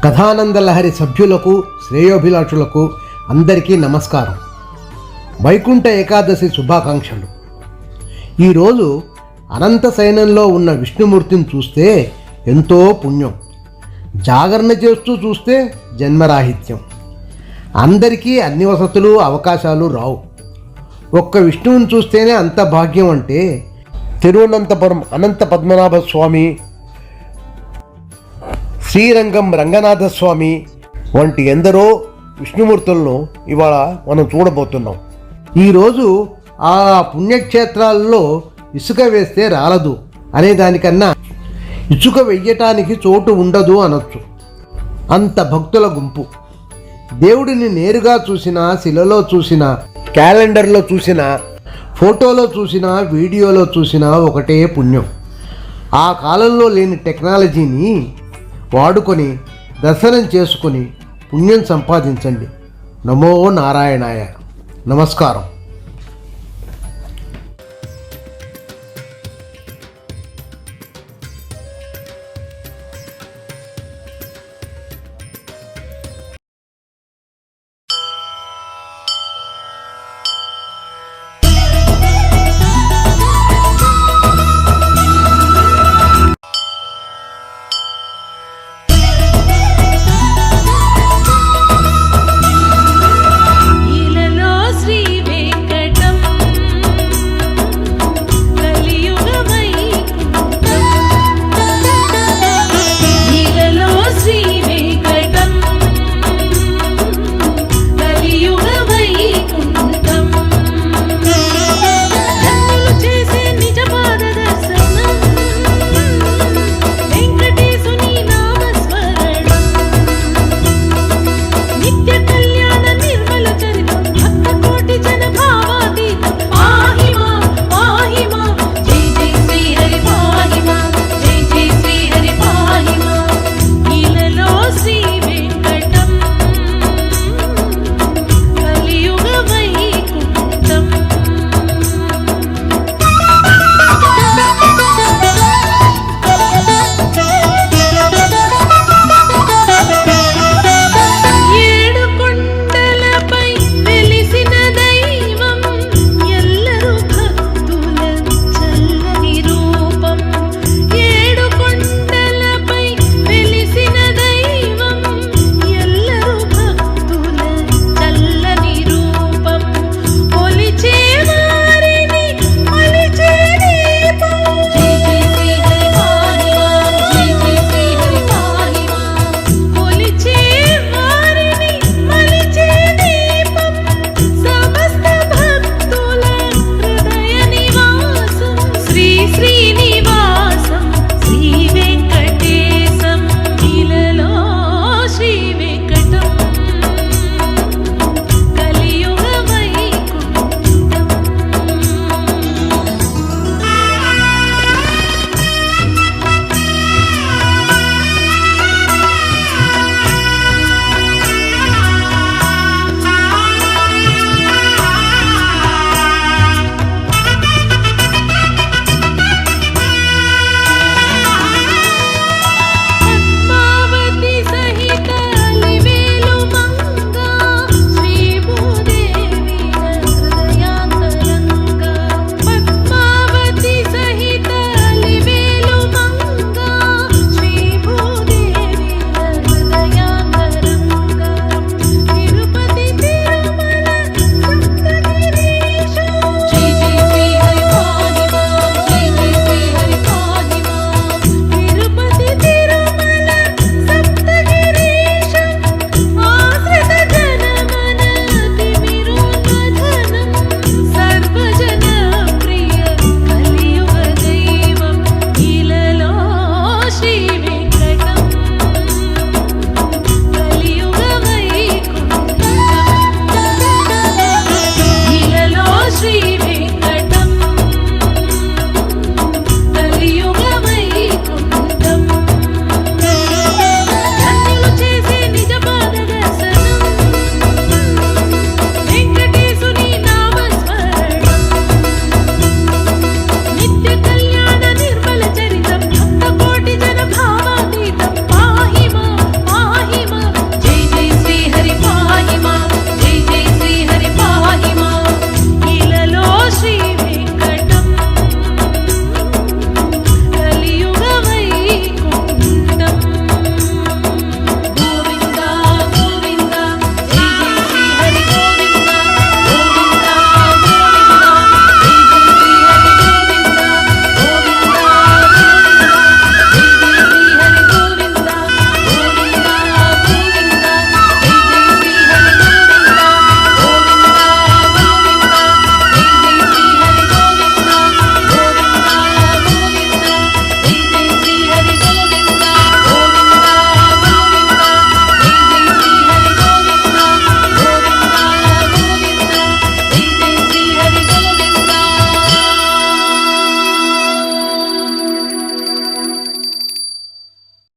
కథానందలహరి సభ్యులకు శ్రేయోభిలాషులకు అందరికీ నమస్కారం. వైకుంఠ ఏకాదశి శుభాకాంక్షలు. ఈరోజు అనంత శయనంలో ఉన్న విష్ణుమూర్తిని చూస్తే ఎంతో పుణ్యం. జాగరణ చేస్తూ చూస్తే జన్మరాహిత్యం. అందరికీ అన్ని వసతులు అవకాశాలు రావు. ఒక్క విష్ణువుని చూస్తేనే అంత భాగ్యం అంటే తిరువనంతపురం అనంత పద్మనాభ స్వామి, శ్రీరంగం రంగనాథస్వామి వంటి ఎందరో విష్ణుమూర్తులను ఇవాళ మనం చూడబోతున్నాం. ఈరోజు ఆ పుణ్యక్షేత్రాల్లో ఇసుక వేస్తే రాలదు అనే దానికన్నా ఇసుక వెయ్యటానికి చోటు ఉండదు అనొచ్చు. అంత భక్తుల గుంపు. దేవుడిని నేరుగా చూసినా, శిలలో చూసినా, క్యాలెండర్లో చూసినా, ఫోటోలో చూసినా, వీడియోలో చూసినా ఒకటే పుణ్యం. ఆ కాలంలో లేని టెక్నాలజీని వాడుకొని దర్శనం చేసుకొని పుణ్యం సంపాదించండి. నమో నారాయణాయ. నమస్కారం.